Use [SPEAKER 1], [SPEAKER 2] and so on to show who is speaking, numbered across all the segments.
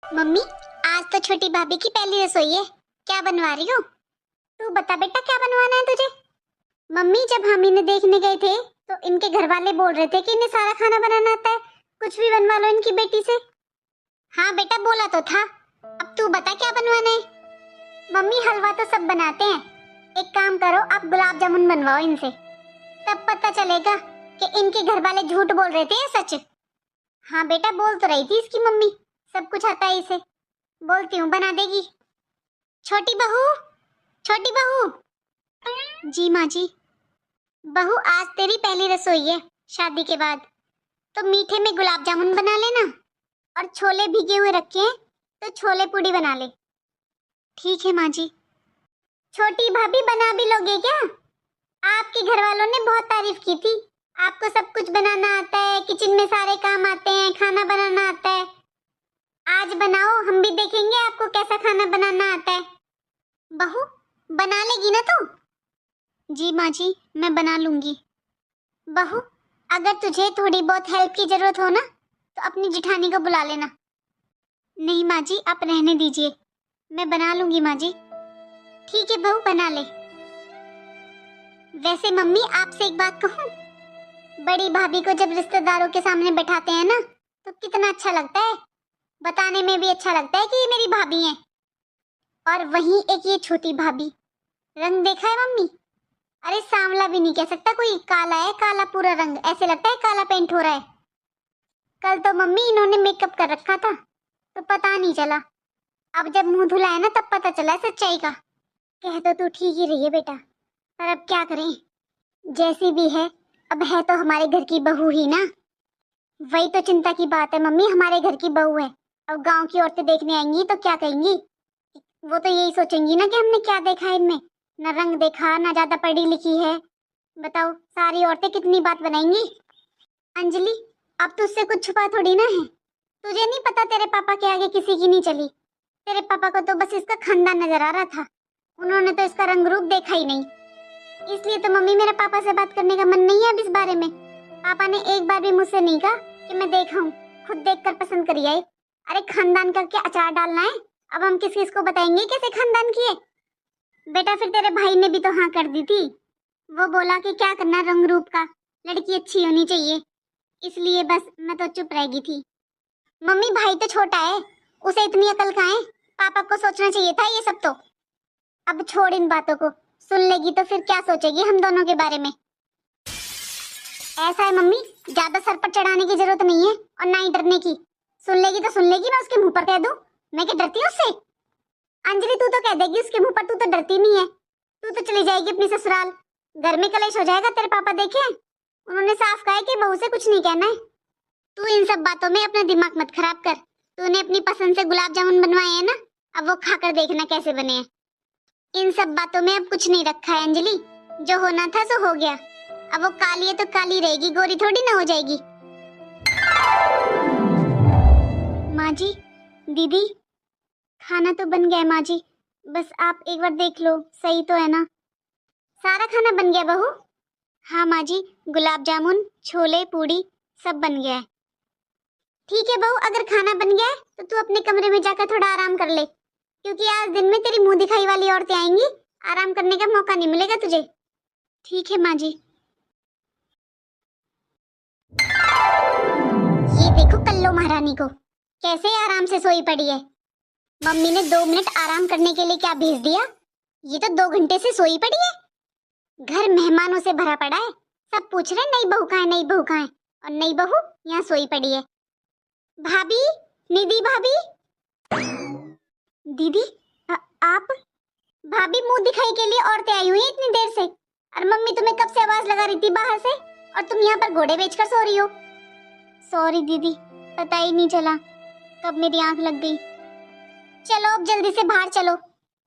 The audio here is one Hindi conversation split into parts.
[SPEAKER 1] मम्मी, आज तो छोटी भाभी की पहली रसोई है। क्या बनवा रही हो? तू बता बेटा, क्या बनवाना है तुझे? मम्मी, जब हम इन्हें देखने गए थे तो इनके घर वाले बोल रहे थे कि इन्हें सारा खाना बनाना आता है, कुछ भी बनवा लो इनकी बेटी से। हाँ बेटा, बोला तो था। अब तू बता क्या बनवाना है? मम्मी, हलवा तो सब बनाते हैं। एक काम करो, आप गुलाब जामुन बनवाओ इनसे, तब पता चलेगा कि इनके घर वाले झूठ बोल रहे थे या सच। हाँ बेटा, बोल तो रही थी इसकी मम्मी, सब कुछ आता है इसे। बोलती हूँ बना देगी। छोटी बहू, छोटी बहू। जी माँ जी। बहू, आज तेरी पहली रसोई है शादी के बाद, तो मीठे में गुलाब जामुन बना लेना, और छोले भीगे हुए रखे हैं तो छोले पूड़ी बना ले। ठीक है माँ जी। छोटी भाभी, बना भी लोगे क्या? आपके घर वालों ने बहुत तारीफ की थी, आपको सब कुछ बनाना आता है, किचन में सारे काम आते हैं, खाना बनाना आता है। आज बनाओ, हम भी देखेंगे आपको कैसा खाना बनाना आता है। बहू, बना लेगी ना तू? जी माँ जी, मैं बना लूंगी। बहू, अगर तुझे थोड़ी बहुत हेल्प की जरूरत हो ना तो अपनी जिठानी को बुला लेना। नहीं माँ जी, आप रहने दीजिए, मैं बना लूंगी माँ जी। ठीक है बहू, बना ले। वैसे मम्मी, आपसे एक बात कहूँ, बड़ी भाभी को जब रिश्तेदारों के सामने बैठाते हैं ना तो कितना अच्छा लगता है, बताने में भी अच्छा लगता है कि ये मेरी भाभी हैं। और वहीं एक ये छोटी भाभी, रंग देखा है मम्मी? अरे सांवला भी नहीं कह सकता कोई, काला है, काला पूरा रंग, ऐसे लगता है काला पेंट हो रहा है। कल तो मम्मी इन्होंने मेकअप कर रखा था तो पता नहीं चला, अब जब मुंह धुलाया ना तब पता चला सच्चाई का। कह तो तू ठीक ही रही है बेटा, पर अब क्या करें, जैसी भी है, अब है तो हमारे घर की बहू ही ना। वही तो चिंता की बात है मम्मी, हमारे घर की बहू है, अब गांव की औरतें देखने आएंगी तो क्या कहेंगी? वो तो यही सोचेंगी ना कि हमने क्या देखा है इनमें, ना रंग देखा, ना ज्यादा पढ़ी लिखी है। बताओ, सारी औरतें कितनी बात बनाएंगी। अंजलि, अब तुझसे कुछ छुपा थोड़ी ना है, तुझे नहीं पता तेरे पापा के आगे किसी की नहीं चली। तेरे पापा को तो बस इसका खानदान नजर आ रहा था, उन्होंने तो इसका रंग रूप देखा ही नहीं। इसलिए तो मम्मी, मेरे पापा से बात करने का मन नहीं है अब इस बारे में। पापा ने एक बार भी मुझसे नहीं कहा कि मैं देखाऊं, खुद देखकर पसंद करी आई। अरे खानदान का क्या अचार डालना है, अब हम किस किस को बताएंगे कैसे खानदान की है? बेटा, फिर तेरे भाई ने भी तो हाँ कर दी थी, वो बोला कि क्या करना रंग रूप का, लड़की अच्छी होनी चाहिए, इसलिए बस मैं तो चुप रह गई थी। मम्मी, भाई तो छोटा है, उसे इतनी अकल कहाँ है, पापा को सोचना चाहिए था ये सब तो। अब छोड़ इन बातों को, सुन लेगी तो फिर क्या सोचेगी हम दोनों के बारे में। ऐसा है मम्मी, ज्यादा सर पर चढ़ाने की जरूरत नहीं है और ना ही डरने की। सुन लेगी तो सुन लेगी, मैं उसके मुंह पर कह दूं? मैं क्या डरती हूँ उससे? अंजलि, तू तो कह देगी उसके मुंह पर, तू तो डरती नहीं है। तू तो चली जाएगी अपनी ससुराल, घर में कलेश हो जाएगा, तेरे पापा देखे, उन्होंने साफ कहा है कि बहू से कुछ नहीं कहना है। तू इन सब बातों में अपना दिमाग मत खराब कर, तूने अपनी पसंद से गुलाब जामुन बनवाए हैं ना, अब वो खाकर देखना कैसे बने हैं। इन सब बातों में अब कुछ नहीं रखा है अंजलि, जो होना था सो हो गया, अब वो काली है तो काली रहेगी, गोरी थोड़ी ना हो जाएगी। माँ जी, दीदी, खाना तो बन गया है माँ जी, बस आप एक बार देख लो सही तो है ना? सारा खाना बन गया बहू? हाँ माँ जी, गुलाब जामुन, छोले पूड़ी सब बन गया है। ठीक है बहू, अगर खाना बन गया है तो तू अपने कमरे में जाकर थोड़ा आराम कर ले, क्योंकि आज दिन में तेरी मुंह दिखाई वाली औरतें आएंगी, आराम करने का मौका नहीं मिलेगा तुझे। ठीक है माँ जी। ये देखो कल्लो महारानी को, कैसे आराम से सोई पड़ी है। मम्मी ने 2 मिनट आराम करने के लिए क्या भेज दिया, ये तो 2 घंटे से सोई पड़ी है। घर मेहमानों से भरा पड़ा है, सब पूछ रहे नई बहू कहाँ है, नई बहू कहाँ है, और नई बहू यहाँ सोई पड़ी है। भाभी, निधि भाभी। दीदी, आप? भाभी, मुंह दिखाई के लिए औरतें आई हुई हैं इतनी देर से, और मम्मी तुम्हें कब से आवाज लगा रही थी बाहर से, और तुम यहाँ पर घोड़े बेचकर सो रही हो। सॉरी दीदी, पता ही नहीं चला कब मेरी आंख लग गई। चलो अब जल्दी से बाहर चलो,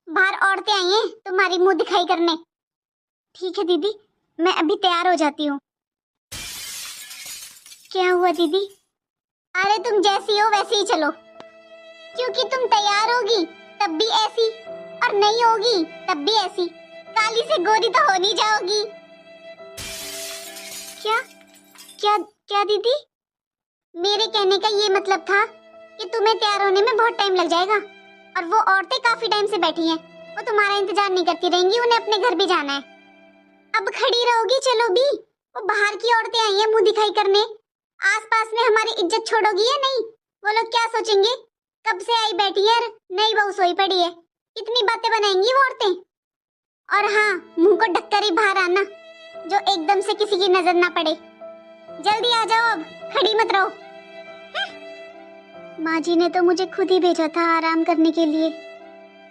[SPEAKER 1] बाहर औरतें आई हैं तुम्हारी मुंह दिखाई करने। ठीक है दीदी, मैं अभी तैयार हो जाती हूँ। क्या हुआ दीदी? अरे तुम जैसी हो वैसे ही चलो, क्योंकि तुम तैयार होगी तब भी ऐसी, और नहीं होगी तब भी ऐसी, काली से गोरी तो हो नहीं जाओगी। क्या क्या क्या दीदी? मेरे कहने का ये मतलब था कि तुम्हें तैयार होने में बहुत टाइम लग जाएगा, और वो औरतें काफी टाइम से बैठी हैं, वो तुम्हारा इंतजार नहीं करती रहेंगी, उन्हें अपने घर भी जाना है। अब खड़ी रहोगी? चलो भी, वो बाहर की औरतें आई हैं मुंह दिखाई करने, आसपास में हमारी इज्जत छोड़ोगी या नहीं? वो लोग क्या सोचेंगे, कब से आई बैठी है, नई बहू सोई पड़ी है, कितनी बातें बनाएंगी वो औरतें। और हाँ, मुंह को ढककर ही बाहर आना, जो एकदम से किसी की नजर ना पड़े। जल्दी आ जाओ, अब खड़ी मत रहो। माँ जी ने तो मुझे खुद ही भेजा था आराम करने के लिए,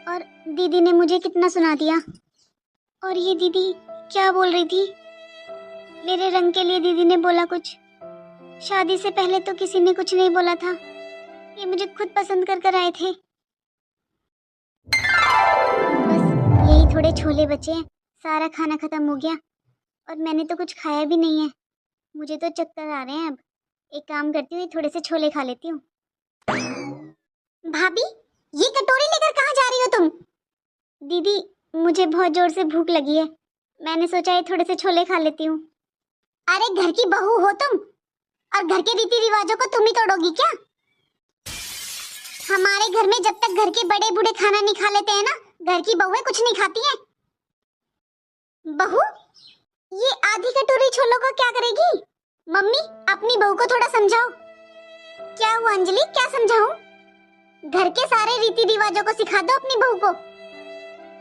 [SPEAKER 1] और दीदी ने मुझे कितना सुना दिया। और ये दीदी क्या बोल रही थी? मेरे रंग के लिए दीदी ने बोला कुछ। शादी से पहले तो किसी ने कुछ नहीं बोला था, ये मुझे खुद पसंद कर आए थे। बस यही थोड़े छोले बचे हैं, सारा खाना खत्म हो गया, और मैंने तो कुछ खाया भी नहीं है। मुझे तो चक्कर आ रहे हैं। अब एक काम करती हूँ, थोड़े से छोले खा लेती हूँ। भाभी, ये कटोरी लेकर कहाँ जा रही हो तुम? दीदी, मुझे बहुत जोर से भूख लगी है, मैंने सोचा ये थोड़े से छोले खा लेती हूँ। अरे घर की बहू हो तुम, और घर के रीति रिवाजों को तुम ही तोड़ोगी क्या? हमारे घर में जब तक घर के बड़े बूढ़े खाना नहीं खा लेते हैं ना, घर की बहुएं कुछ नहीं खाती हैं। बहू, ये आधी कटोरी छोलों को क्या करेगी? मम्मी, अपनी बहू को थोड़ा समझाओ। क्या हुआ अंजलि, क्या समझाऊं? घर के सारे रीति रिवाजों को सिखा दो अपनी बहू को।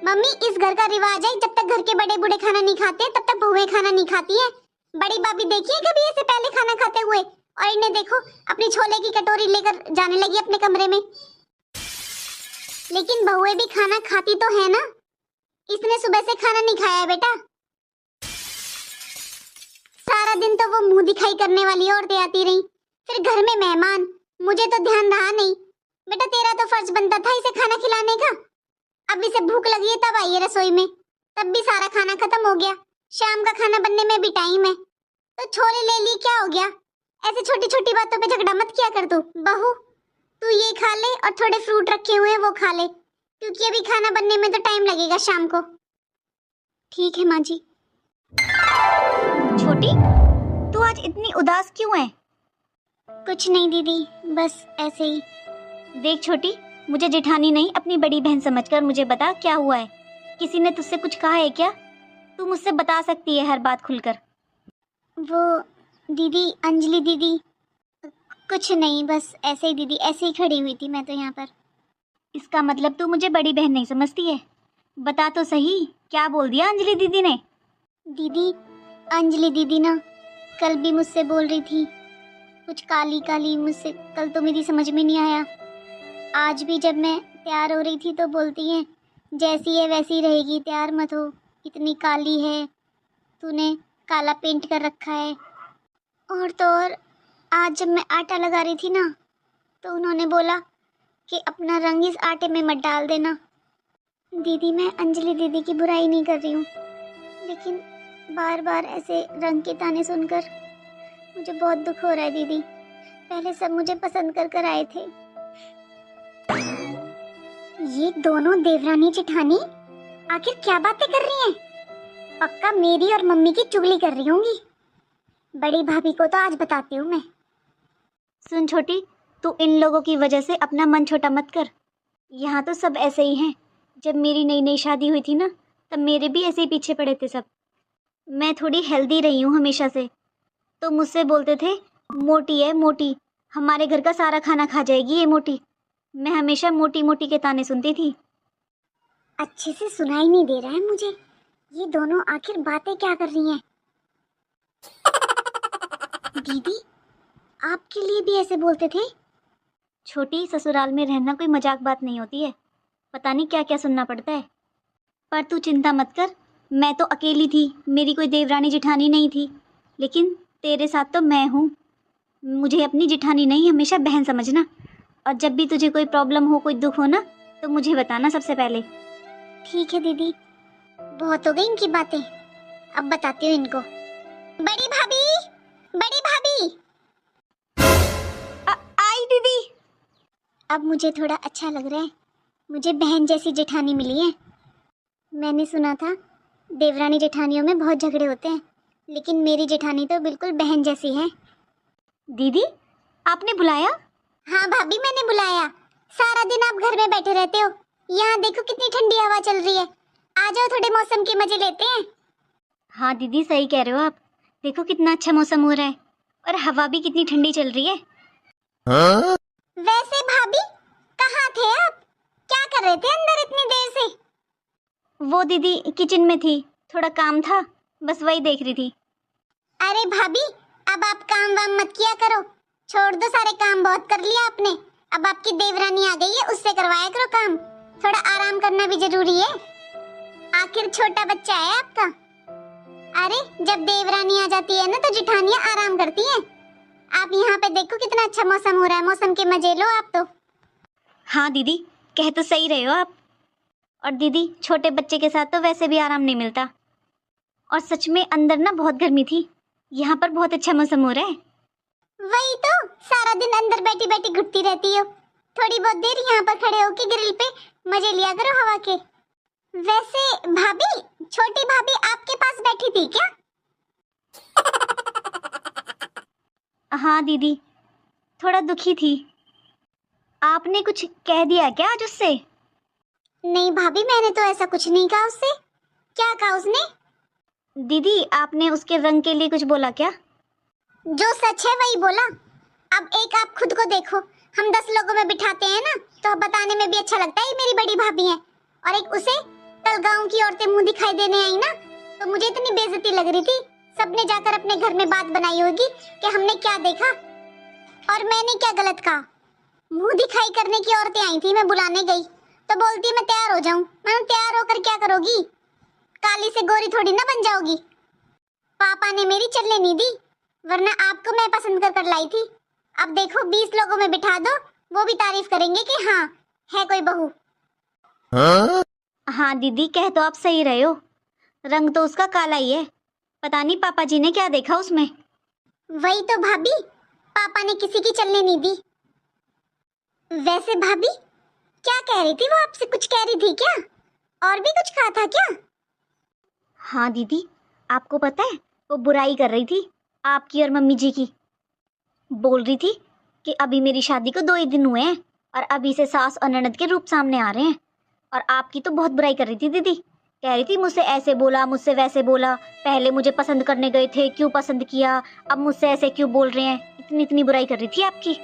[SPEAKER 1] मम्मी, इस घर का रिवाज है, जब तक घर के बड़े बूढ़े खाना नहीं खाते तब तक बहुएं खाना नहीं खाती हैं। बड़ी भाभी देखिए कभी ऐसे पहले खाना खाते हुए, और इन्हें देखो अपनी छोले की कटोरी लेकर जाने लगी अपने कमरे में। लेकिन बहुएं भी खाना खाती तो है ना, इसने सुबह से खाना नहीं खाया है बेटा। सारा दिन तो वो मुंह दिखाई करने वाली औरतें आती रही, फिर घर में मेहमान, मुझे तो ध्यान रहा नहीं। बेटा तेरा तो फर्ज बनता था इसे खाना खिलाने का। अब इसे भूख लगी है तब आई है रसोई में, तब भी सारा खाना खत्म हो गया। शाम का खाना बनने में भी टाइम है, तो छोले ले ली, क्या हो गया? ऐसे छोटी छोटी बातों पे झगड़ा मत किया कर तू। बहू, तू ये खा ले, और थोड़े फ्रूट रखे हुए हैं वो खा ले, क्योंकि अभी खाना बनने में तो टाइम लगेगा शाम को। ठीक है माँ जी।
[SPEAKER 2] छोटी, तू आज इतनी उदास क्यों है?
[SPEAKER 1] कुछ नहीं दीदी, बस ऐसे ही।
[SPEAKER 2] देख छोटी, मुझे जेठानी नहीं अपनी बड़ी बहन समझकर मुझे बता क्या हुआ है। किसी ने तुझसे कुछ कहा है क्या? तू मुझसे बता सकती है हर बात खुलकर।
[SPEAKER 1] वो दीदी, अंजलि दीदी, कुछ नहीं, बस ऐसे ही दीदी, ऐसे ही खड़ी हुई थी मैं तो यहाँ पर।
[SPEAKER 2] इसका मतलब तू मुझे बड़ी बहन नहीं समझती है? बता तो सही, क्या बोल दिया अंजलि दीदी ने?
[SPEAKER 1] दीदी, अंजलि दीदी ना कल भी मुझसे बोल रही थी कुछ काली काली, मुझसे कल तो मेरी समझ में नहीं आया। आज भी जब मैं तैयार हो रही थी तो बोलती हैं जैसी है वैसी रहेगी, तैयार मत हो, इतनी काली है, तूने काला पेंट कर रखा है। और तो और आज जब मैं आटा लगा रही थी ना, तो उन्होंने बोला कि अपना रंग इस आटे में मत डाल देना। दीदी, मैं अंजलि दीदी की बुराई नहीं कर रही हूँ, लेकिन बार बार ऐसे रंग के ताने सुनकर मुझे बहुत दुख हो रहा है दीदी। पहले सब मुझे पसंद कर आए थे। ये दोनों देवरानी जेठानी आखिर क्या बातें कर रही हैं? पक्का मेरी और मम्मी की चुगली कर रही होंगी। बड़ी भाभी को तो आज बताती हूँ मैं।
[SPEAKER 2] सुन छोटी, तू इन लोगों की वजह से अपना मन छोटा मत कर। यहाँ तो सब ऐसे ही हैं। जब मेरी नई नई शादी हुई थी ना, तब मेरे भी ऐसे ही पीछे पड़े थे सब। मैं थोड़ी हेल्दी रही हूँ हमेशा से, तो मुझसे बोलते थे मोटी है मोटी, हमारे घर का सारा खाना खा जाएगी ये मोटी। मैं हमेशा मोटी मोटी के ताने सुनती थी।
[SPEAKER 1] अच्छे से सुनाई नहीं दे रहा है मुझे, ये दोनों आखिर बातें क्या कर रही हैं? दीदी, आपके लिए भी ऐसे बोलते थे?
[SPEAKER 2] छोटी, ससुराल में रहना कोई मजाक बात नहीं होती है, पता नहीं क्या क्या सुनना पड़ता है। पर तू चिंता मत कर, मैं तो अकेली थी, मेरी कोई देवरानी जिठानी नहीं थी, लेकिन तेरे साथ तो मैं हूँ। मुझे अपनी जिठानी नहीं, हमेशा बहन समझना। और जब भी तुझे कोई प्रॉब्लम हो, कोई दुख हो ना, तो मुझे बताना सबसे पहले।
[SPEAKER 1] ठीक है दीदी, बहुत हो गई इनकी बातें, अब बताती हूँ इनको। बड़ी भाभी, बड़ी भाभी।
[SPEAKER 2] आई दीदी।
[SPEAKER 1] अब मुझे थोड़ा अच्छा लग रहा है, मुझे बहन जैसी जेठानी मिली है। मैंने सुना था देवरानी जेठानियों में बहुत झगड़े होते हैं, लेकिन मेरी जेठानी तो बिल्कुल बहन जैसी है।
[SPEAKER 2] दीदी, आपने बुलाया?
[SPEAKER 1] हाँ भाभी, मैंने बुलाया। सारा दिन आप घर में बैठे रहते हो। यहाँ देखो कितनी ठंडी हवा चल रही है। आ जाओ, थोड़े मौसम के मजे लेते हैं।
[SPEAKER 2] हाँ दीदी, सही कह रहे हो आप। देखो कितना अच्छा मौसम हो रहा है और हवा भी कितनी ठंडी चल रही है।
[SPEAKER 1] वैसे भाभी, कहाँ थे आप? क्या कर रहे थे अंदर इतनी देर से?
[SPEAKER 2] वो दीदी किचन में थी, थोड़ा काम था, बस वही देख रही थी।
[SPEAKER 1] अरे भाभी, अब आप काम वाम मत किया करो। छोड़ दो, सारे काम बहुत कर लिया आपने। अब आपकी देवरानी आ गई है, उससे करवाया करो काम। थोड़ा आराम करना भी जरूरी है, आखिर छोटा बच्चा है आपका। अरे जब देवरानी आ जाती है ना तो जिठानियां आराम करती हैं। आप यहाँ पे देखो कितना अच्छा मौसम हो रहा है, मौसम के मजे लो आप तो।
[SPEAKER 2] हाँ दीदी, कह तो सही रहे हो आप। और दीदी, छोटे बच्चे के साथ तो वैसे भी आराम नहीं मिलता। और सच में अंदर ना बहुत गर्मी थी, यहाँ पर बहुत अच्छा मौसम हो रहा है।
[SPEAKER 1] वही तो, सारा दिन अंदर बैठी बैठी घुटती रहती हो। थोड़ी बहुत देर यहाँ पर खड़े होके ग्रिल पे मजे लिया करो हवा के। वैसे भाभी, छोटी भाभी आपके पास बैठी थी क्या?
[SPEAKER 2] हाँ दीदी, थोड़ा दुखी थी। आपने कुछ कह दिया क्या आज उससे?
[SPEAKER 1] नहीं भाभी, मैंने तो ऐसा कुछ नहीं कहा उससे। क्या कहा उसने?
[SPEAKER 2] दीदी, आपने उसके रंग के लिए कुछ बोला क्या?
[SPEAKER 1] जो सच है वही बोला। अब एक आप खुद को देखो, हम 10 लोगों में बिठाते हैं ना तो बताने में भी अच्छा लगता है मेरी बड़ी भाभी है। और एक उसे, कल गांव की औरतें मुंह दिखाई देने आई ना तो मुझे इतनी बेइज्जती लग रही थी। सबने जाकर अपने घर में बात बनाई होगी कि हमने क्या देखा और मैंने क्या गलत कहा। मुंह दिखाई करने की औरतें आई थी, मैं बुलाने गई तो बोलती मैं तैयार हो जाऊं। मैं तैयार होकर क्या करोगी? काली से गोरी थोड़ी ना बन जाओगी। पापा ने मेरी चलने नहीं दी, वरना आपको मैं पसंद कर लाई थी। अब देखो 20 लोगों में बिठा दो, वो भी तारीफ करेंगे कि हाँ है कोई बहू।
[SPEAKER 2] हाँ दीदी, कह तो आप सही रहे हो। रंग तो उसका काला ही है, पता नहीं पापा जी ने क्या देखा उसमें।
[SPEAKER 1] वही तो भाभी, पापा ने किसी की चलने नहीं दी। वैसे भाभी, क्या कह रही थी वो? आपसे कुछ कह रही थी क्या? और भी कुछ कहा था क्या?
[SPEAKER 2] हाँ दीदी, आपको पता है वो बुराई कर रही थी आपकी और मम्मी जी की। बोल रही थी कि अभी मेरी शादी को 2 ही दिन हुए हैं और अभी से सास और ननद के रूप सामने आ रहे हैं। और आपकी तो बहुत बुराई कर रही थी दीदी। कह रही थी मुझसे ऐसे बोला, मुझसे वैसे बोला, पहले मुझे पसंद करने गए थे, क्यों पसंद किया, अब मुझसे ऐसे क्यों बोल रहे हैं। इतनी इतनी बुराई कर रही थी आपकी।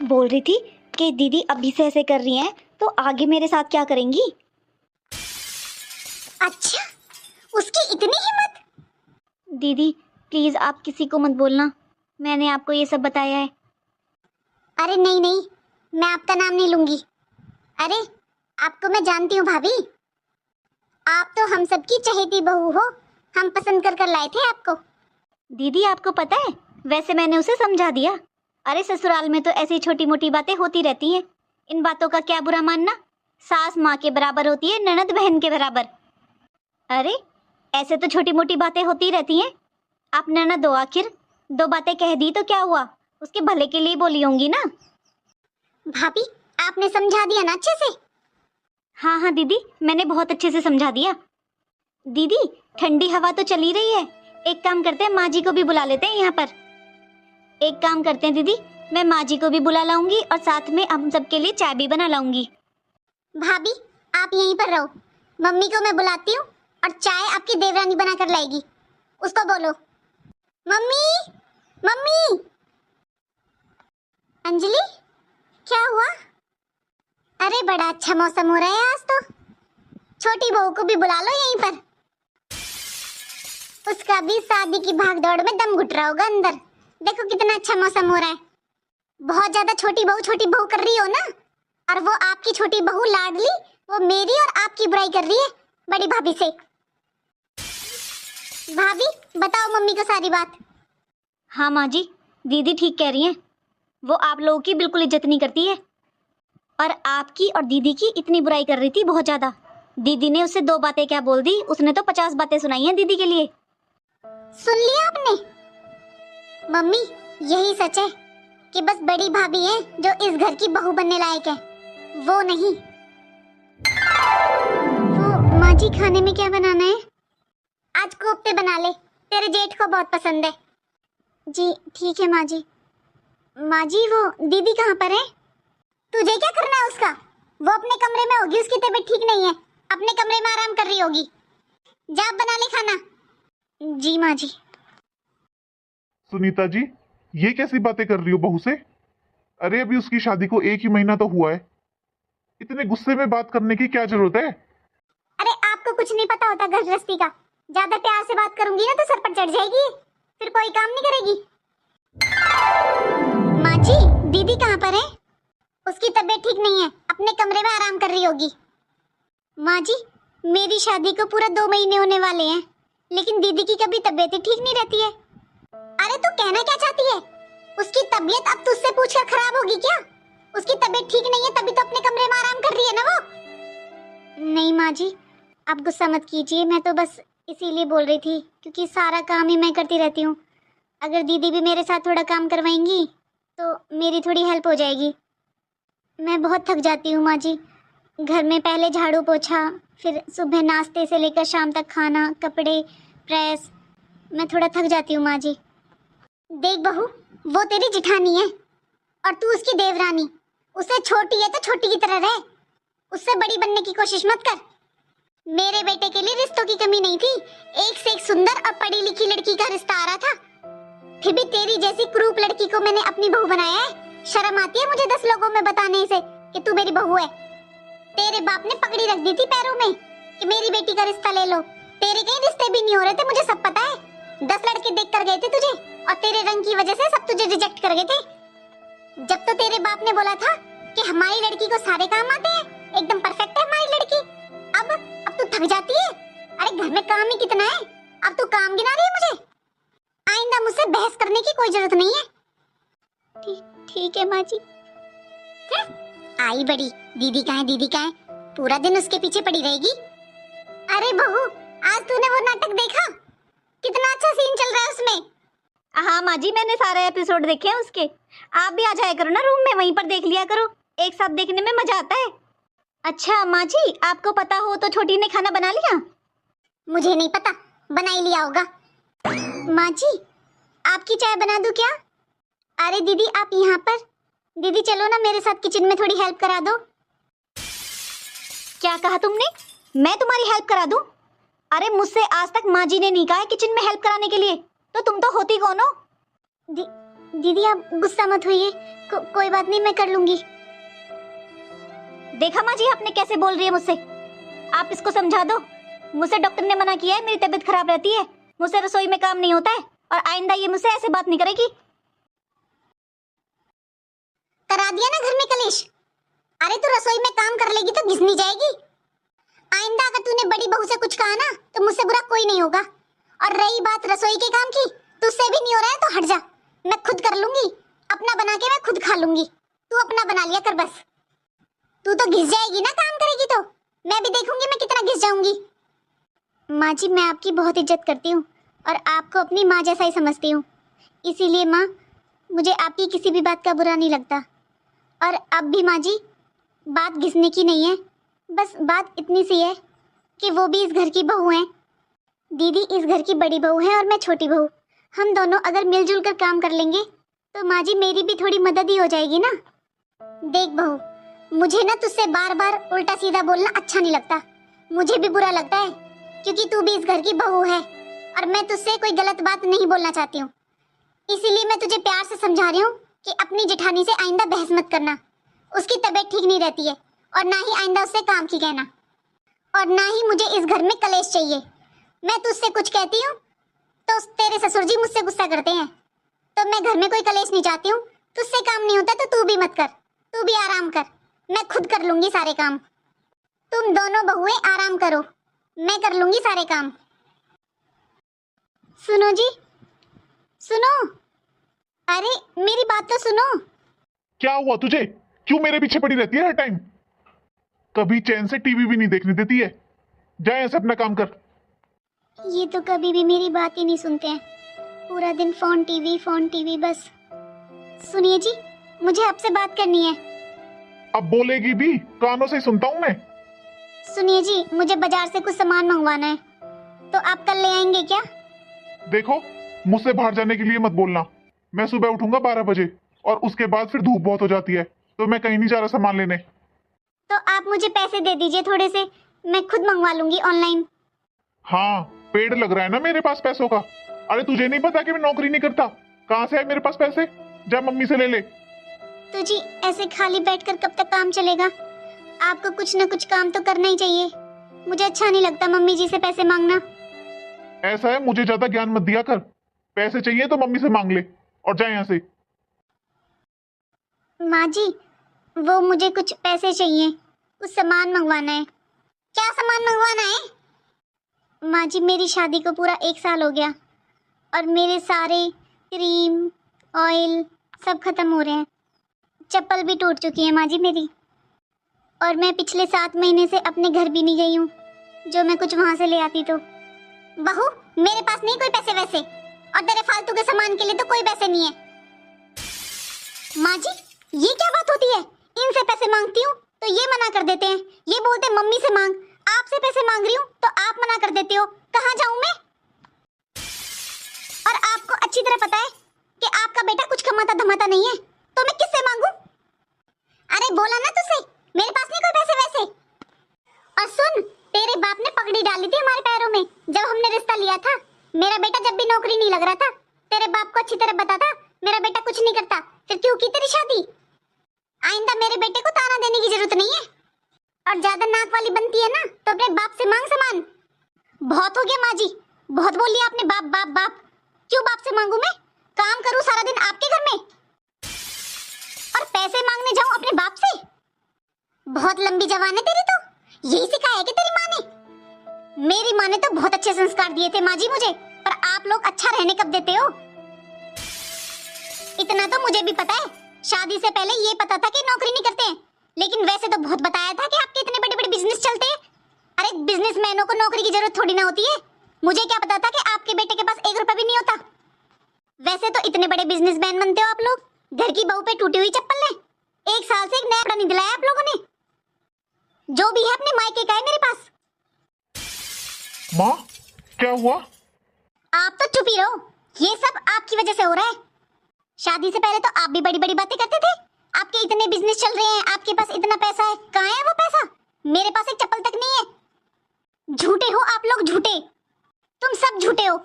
[SPEAKER 2] बोल रही थी कि दीदी अभी से ऐसे कर रही हैं तो आगे मेरे साथ क्या करेंगी।
[SPEAKER 1] अच्छा, उसकी इतनी हिम्मत?
[SPEAKER 2] दीदी प्लीज़ आप किसी को मत बोलना, मैंने आपको ये सब बताया है।
[SPEAKER 1] अरे नहीं नहीं, मैं आपका नाम नहीं लूंगी। अरे आपको मैं जानती हूँ भाभी, आप तो हम सबकी चहेती बहू हो। हम पसंद कर लाए थे आपको।
[SPEAKER 2] दीदी आपको पता है, वैसे मैंने उसे समझा दिया। अरे ससुराल में तो ऐसी छोटी मोटी बातें होती रहती हैं, इन बातों का क्या बुरा मानना। सास माँ के बराबर होती है, ननद बहन के बराबर। अरे ऐसे तो छोटी मोटी बातें होती रहती हैं। आप ननद हो, आखिर 2 बातें कह दी तो क्या हुआ, उसके भले के लिए बोली होंगी ना।
[SPEAKER 1] भाभी आपने समझा दिया ना अच्छे से?
[SPEAKER 2] हाँ हाँ दीदी, मैंने बहुत अच्छे से समझा दिया। दीदी ठंडी हवा तो चली रही है, एक काम करते हैं माँ जी को भी बुला लेते हैं यहाँ पर। एक काम करते हैं दीदी, मैं माँ जी को भी बुला लाऊंगी और साथ में हम सबके लिए चाय भी बना लाऊंगी।
[SPEAKER 1] भाभी आप यहीं पर रहो, मम्मी को मैं बुलाती हूँ और चाय आपकी देवरानी बना कर लाएगी। उसको बोलो, मम्मी मम्मी। अंजलि, क्या हुआ? अरे बड़ा अच्छा मौसम हो रहा है आज तो, छोटी बहू को भी बुला लो यहीं पर। उसका भी शादी की भागदौड़ में दम घुट रहा होगा अंदर। देखो कितना अच्छा मौसम हो रहा है। बहुत ज्यादा छोटी बहू कर रही हो ना, और वो आपकी छोटी बहू लाडली, वो मेरी और आपकी बुराई कर रही है बड़ी भाभी से। भाभी बताओ मम्मी को सारी बात।
[SPEAKER 2] हाँ माँ जी, दीदी ठीक कह रही हैं, वो आप लोगों की बिल्कुल इज्जत नहीं करती है और आपकी और दीदी की इतनी बुराई कर रही थी, बहुत ज़्यादा। दीदी ने उससे 2 बातें क्या बोल दी, उसने तो 50 बातें सुनाई हैं दीदी के लिए।
[SPEAKER 1] सुन लिया आपने? मम्मी यही सच है कि बस बड़ी भाभी है जो इस घर की बहू बनने लायक है, वो नहीं। वो माँ जी, खाने में क्या बनाना है? आज कोफ्ते बना ले, तेरे जेठ को बहुत पसंद है। जी ठीक है माँ जी। माँ जी वो दीदी कहाँ पर है? तुझे क्या करना है उसका? वो अपने कमरे में होगी, उसकी तबीयत ठीक नहीं है, अपने कमरे में आराम कर रही होगी। जा आप बना ले खाना। जी माँ जी।
[SPEAKER 3] सुनीता जी, ये कैसी बातें कर रही हो बहू से? अरे अभी उसकी शादी को 1 ही महीना तो हुआ है, इतने गुस्से में बात करने की क्या जरूरत है?
[SPEAKER 1] अरे आपको कुछ नहीं पता होता घर गृहस्थी का। ज्यादा प्यार से बात करूंगी ना तो सर पर चढ़ जाएगी, फिर कोई काम नहीं करेगी। माँ जी दीदी कहाँ पर है? उसकी तबीयत ठीक नहीं है, अपने कमरे में आराम कर रही होगी। माँ जी मेरी शादी को पूरा 2 महीने होने वाले हैं, लेकिन दीदी की कभी तबीयत ही ठीक नहीं रहती है। अरे तू कहना क्या चाहती है? उसकी तबीयत अब तुझसे पूछकर खराब होगी क्या? उसकी तबीयत ठीक नहीं है तभी तो अपने कमरे में आराम कर रही है ना वो। नहीं माँ जी आप गुस्सा मत कीजिए, मैं तो बस इसीलिए बोल रही थी क्योंकि सारा काम ही मैं करती रहती हूँ। अगर दीदी भी मेरे साथ थोड़ा काम करवाएंगी तो मेरी थोड़ी हेल्प हो जाएगी। मैं बहुत थक जाती हूँ माँ जी, घर में पहले झाड़ू पोछा, फिर सुबह नाश्ते से लेकर शाम तक खाना, कपड़े, प्रेस, मैं थोड़ा थक जाती हूँ माँ जी। देख बहू वो तेरी जिठानी है और तू उसकी देवरानी, उससे छोटी है तो छोटी की तरह रह, उससे बड़ी बनने की कोशिश मत कर। मेरे बेटे के लिए रिश्तों की कमी नहीं थी, एक से एक सुंदर और पढ़ी लिखी लड़की का रिश्ता आ रहा था, फिर भी तेरी जैसी क्रूप लड़की को मैंने अपनी बहू बनाया है। शर्म आती है मुझे 10 लोगों में बताने से कि तू मेरी बहू है। तेरे बाप ने पगड़ी रख दी थी पैरों में कि मेरी बेटी का रिश्ता ले लो, तेरे कहीं रिश्ते भी नहीं हो रहे थे, मुझे सब पता है। 10 लड़के देख कर गए थे तुझे और तेरे रंग की वजह से सब तुझे रिजेक्ट कर गए थे। जब तो तेरे बाप ने बोला था कि हमारी लड़की को सारे काम आते हैं, एकदम परफेक्ट है हमारी लड़की, अब तू थक जाती है। अरे घर में काम ही कितना है, अब तू काम गिना रही है मुझे। आइंदा मुझसे बहस करने की कोई जरूरत नहीं है। ठीक है माँ जी। आई बड़ी दीदी कहाँ है, दीदी कहाँ है, पूरा दिन उसके पीछे पड़ी रहेगी। अरे बहू आज तूने वो नाटक देखा, कितना अच्छा सीन चल रहा है उसमें।
[SPEAKER 2] हाँ माँ जी मैंने सारे एपिसोड देखे हैं उसके। आप भी आ जाया करो ना रूम में, वहीं पर देख लिया करो, एक साथ देखने में मजा आता है। अच्छा माँ जी आपको पता हो तो छोटी ने खाना बना लिया?
[SPEAKER 1] मुझे नहीं पता, बना ही लिया होगा। माँ जी आपकी चाय बना दूं क्या? अरे दीदी आप यहाँ पर, दीदी चलो ना मेरे साथ किचन में थोड़ी हेल्प करा दो।
[SPEAKER 2] क्या कहा तुमने? मैं तुम्हारी हेल्प करा दूं? अरे मुझसे आज तक माँ जी ने नहीं कहा है किचन में हेल्प कराने के लिए, तो तुम तो होती कौन हो?
[SPEAKER 1] दीदी आप गुस्सा मत होइए, कोई बात नहीं मैं कर लूंगी।
[SPEAKER 2] देखा माँ जी आपने कैसे बोल रही है मुझसे, आप इसको समझा दो। मुझसे डॉक्टर ने मना किया है, मेरी तबीयत खराब रहती है, मुझसे रसोई में काम नहीं होता है, और आइंदा ये मुझसे ऐसे बात नहीं करेगी।
[SPEAKER 1] करा दिया ना घर में कलेश। अरे तू रसोई में काम कर लेगी तो घिसनी जाएगी। आइंदा अगर तूने बड़ी बहू से कुछ कहा ना तो मुझसे बुरा कोई नहीं होगा। और रही बात रसोई के काम की, तुझसे भी नहीं हो रहा है तो हट जा, मैं खुद कर लूंगी, अपना बना के मैं खुद खा लूंगी, तू अपना बना लिया कर बस। तू तो घिस जाएगी ना काम करेगी तो, मैं भी देखूंगी मैं कितना घिस जाऊंगी। माँ जी मैं आपकी बहुत इज्जत करती हूँ और आपको अपनी माँ जैसा ही समझती हूँ, इसीलिए माँ मुझे आपकी किसी भी बात का बुरा नहीं लगता। और अब भी माँ जी बात घिसने की नहीं है, बस बात इतनी सी है कि वो भी इस घर की बहू हैं। दीदी इस घर की बड़ी बहू है और मैं छोटी बहू, हम दोनों अगर मिलजुल कर काम कर लेंगे तो माँ जी मेरी भी थोड़ी मदद ही हो जाएगी ना। देख बहू मुझे ना तुझसे बार बार उल्टा सीधा बोलना अच्छा नहीं लगता, मुझे भी बुरा लगता है क्योंकि तू भी इस घर की बहू है और मैं तुझसे कोई गलत बात नहीं बोलना चाहती हूँ, इसीलिए मैं तुझे प्यार से समझा रही हूँ कि अपनी जेठानी से आइंदा बहस मत करना, उसकी तबीयत ठीक नहीं रहती है, और ना ही आइंदा उससे काम की कहना, और ना ही मुझे इस घर में कलेश चाहिए। मैं तुझसे कुछ कहती हूँ तो तेरे ससुर जी मुझसे गुस्सा करते हैं, तो मैं घर में कोई कलेश नहीं चाहती हूँ। तुझसे काम नहीं होता तो तू भी मत कर, तू भी आराम कर, मैं खुद कर लूंगी सारे काम। तुम दोनों बहुएं आराम करो, मैं कर लूंगी सारे काम। सुनो जी सुनो, अरे मेरी बात तो सुनो।
[SPEAKER 3] क्या हुआ तुझे? क्यों मेरे पीछे पड़ी रहती है हर टाइम? कभी चैन से टीवी भी नहीं देखने देती है, जा ऐसे अपना काम कर।
[SPEAKER 1] ये तो कभी भी मेरी बात ही नहीं सुनते हैं, पूरा दिन फोन टीवी बस। सुनिए जी मुझे आपसे बात करनी है।
[SPEAKER 3] अब बोलेगी भी, कानों से ही सुनता हूँ मैं।
[SPEAKER 1] सुनिए जी मुझे बाजार से कुछ सामान मंगवाना है, तो आप कल ले आएंगे क्या?
[SPEAKER 3] देखो मुझसे बाहर जाने के लिए मत बोलना, मैं सुबह उठूंगा 12 बजे, और उसके बाद फिर धूप बहुत हो जाती है, तो मैं कहीं नहीं जा रहा सामान लेने।
[SPEAKER 1] तो आप मुझे पैसे दे दीजिए थोड़े से, मैं खुद मंगवा लूंगी ऑनलाइन।
[SPEAKER 3] हाँ, पेड़ लग रहा है ना मेरे पास पैसों का। अरे तुझे नहीं पता कि मैं नौकरी नहीं करता? कहाँ से है मेरे पास पैसे? जा मम्मी से ले ले।
[SPEAKER 1] तो जी ऐसे खाली बैठकर कब तक काम चलेगा? आपको कुछ ना कुछ काम तो करना ही चाहिए। मुझे अच्छा नहीं लगता मम्मी जी से पैसे मांगना।
[SPEAKER 3] ऐसा है, मुझे ज्यादा ज्ञान मत दिया कर। पैसे चाहिए तो मम्मी से मांग ले और जा यहाँ से।
[SPEAKER 1] माँ जी, वो मुझे कुछ पैसे चाहिए, कुछ सामान मंगवाना है। क्या सामान मंगवाना है? माँ जी, मेरी शादी को पूरा 1 साल हो गया और मेरे सारे क्रीम ऑयल सब खत्म हो रहे हैं। चप्पल भी टूट चुकी है माँ जी मेरी, और मैं पिछले 7 महीने से अपने घर भी नहीं गई हूँ, जो मैं कुछ वहाँ से ले आती तो। बहू, मेरे पास नहीं कोई पैसे वैसे, और तेरे फालतू के सामान के लिए तो कोई पैसे नहीं है। माँ जी, ये क्या बात होती है? इनसे पैसे मांगती हूँ तो ये मना कर देते हैं, ये बोलते हैं मम्मी से मांग। आपसे पैसे मांग रही हूँ तो आप मना कर देते हो। कहाँ जाऊँ मैं? और आपको अच्छी तरह पता है कि आपका बेटा कुछ कमाता धमाता नहीं है, तो मैं किससे मांगू? अरे बोला ना तुझसे, मेरे पास नहीं कोई पैसे वैसे। और सुन, तेरे बाप ने पगड़ी डाली थी हमारे पैरों में जब हमने रिश्ता लिया था। मेरा बेटा जब भी नौकरी नहीं लग रहा था, तेरे बाप को अच्छी तरह बता था मेरा बेटा कुछ नहीं करता, फिर क्यों की तेरी शादी? आइंदा मेरे बेटे को ताना देने की जरूरत नहीं है, और ज्यादा नाक वाली बनती है ना तो अपने बाप से मांग सामान। बहुत हो गया माँ जी, बहुत बोल लिया आपने। बाप बाप बाप, क्यों बाप से मांगू मैं? काम करूं सारा दिन आपके घर में और पैसे मांगने जाऊं अपने बाप से? बहुत लंबी जवान है तेरी तो। यही सिखाया है कि तेरी माँ ने? मेरी माँ ने तो बहुत अच्छे संस्कार दिए थे माँ जी मुझे, पर आप लोग अच्छा रहने कब देते हो? इतना तो मुझे भी पता है, शादी से पहले ये पता था कि नौकरी नहीं करते हैं, लेकिन वैसे तो बहुत बताया था कि आपके इतने बड़े बड़े बिजनेस चलते हैं। अरे बिजनेसमैनों को नौकरी की जरूरत थोड़ी ना होती है। मुझे क्या पता था कि आपके बेटे के पास 1 रुपया भी नहीं होता। वैसे तो इतने बड़े बिजनेसमैन बनते हो आप लोग, घर की बहू पे टूटी हुई चप्पल ले 1 साल से एक नया कपड़ा नहीं दिलाया आप लोगों ने। जो भी है अपने मायके का है मेरे पास।
[SPEAKER 3] माँ, क्या हुआ?
[SPEAKER 1] आप तो चुप ही रहो, ये सब आपकी वजह से हो रहा है। शादी से पहले तो आप भी बड़ी बड़ी बातें करते थे, आपके इतने बिजनेस चल रहे हैं, आपके पास इतना पैसा है। कहाँ है वो पैसा? मेरे पास एक चप्पल तक नहीं है। झूठे हो आप लोग, झूठे, तुम सब झूठे हो।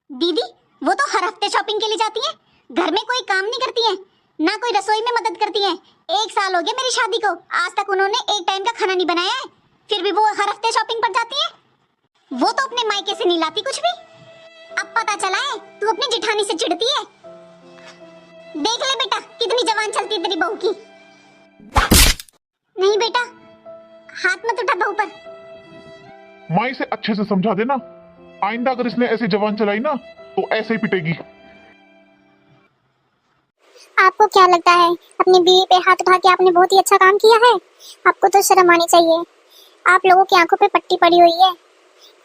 [SPEAKER 1] दीदी वो तो हर हफ्ते शॉपिंग के लिए जाती है, घर में कोई काम नहीं करती है, ना कोई रसोई में मदद करती है। 1 साल हो गया मेरी शादी को, आज तक उन्होंने एक टाइम का खाना नहीं बनाया है, फिर भी वो हर हफ्ते शॉपिंग पर जाती है। वो तो अपने मायके से नहीं लाती कुछ भी। अब पता चला है तू अपनी जेठानी से चिढ़ती है। देख ले बेटा कितनी जवान चलती है तेरी बहू की। नहीं बेटा, हाथ मत उठा बहू पर।
[SPEAKER 3] माँ, इसे अच्छे से समझा देना, आइंदा अगर इसने ऐसे जवान चलाई ना तो ऐसे ही पिटेगी।
[SPEAKER 1] आपको क्या लगता है अपनी बीवी पे हाथ उठा के आपने बहुत ही अच्छा काम किया है? आपको तो शर्म आनी चाहिए। आप लोगों की आंखों पे पट्टी पड़ी हुई है,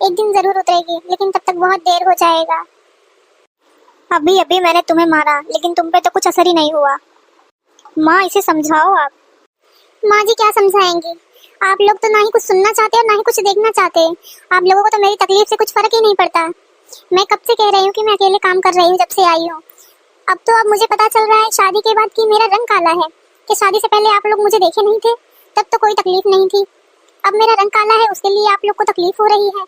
[SPEAKER 1] एक दिन जरूर उतरेगी, लेकिन तब तक बहुत देर हो जाएगा। अभी अभी मैंने तुम्हें मारा, लेकिन तुम पे तो कुछ असर ही नहीं हुआ। माँ, इसे समझाओ आप। माँ जी क्या समझाएंगी? आप लोग तो ना ही कुछ सुनना चाहते और ना ही कुछ देखना चाहते। आप लोगों को तो मेरी तकलीफ से कुछ फर्क ही नहीं पड़ता। मैं कब से कह रही हूँ कि मैं अकेले काम कर रही हूँ, जब से आई हूँ। अब मुझे पता चल रहा है शादी के बाद कि मेरा रंग काला है, कि शादी से पहले आप लोग मुझे देखे नहीं थे, तब तो कोई तकलीफ नहीं थी। अब मेरा रंग काला है, उसके लिए आप लोग को तकलीफ हो रही है।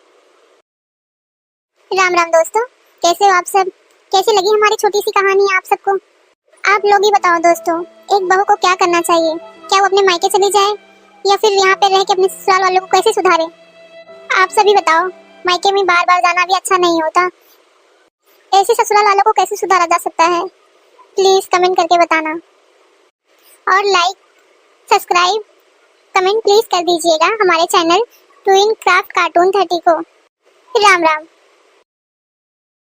[SPEAKER 1] राम राम दोस्तों, कैसे हो आप सब? कैसी लगी हमारी छोटी सी कहानी आप सबको? आप लोग ही बताओ दोस्तों, एक बहू को क्या करना चाहिए? क्या वो अपने मायके चली जाए या फिर यहाँ पे रह के अपने ससुराल वालों को कैसे सुधारे? आप सभी बताओ। मायके में बार बार जाना भी अच्छा नहीं होता। ऐसे ससुराल वालों को कैसे सुधारा जा सकता है? प्लीज कमेंट करके बताना, और लाइक सब्सक्राइब कमेंट प्लीज कर दीजिएगा हमारे चैनल ट्विन क्राफ्ट कार्टून 30 को। राम राम।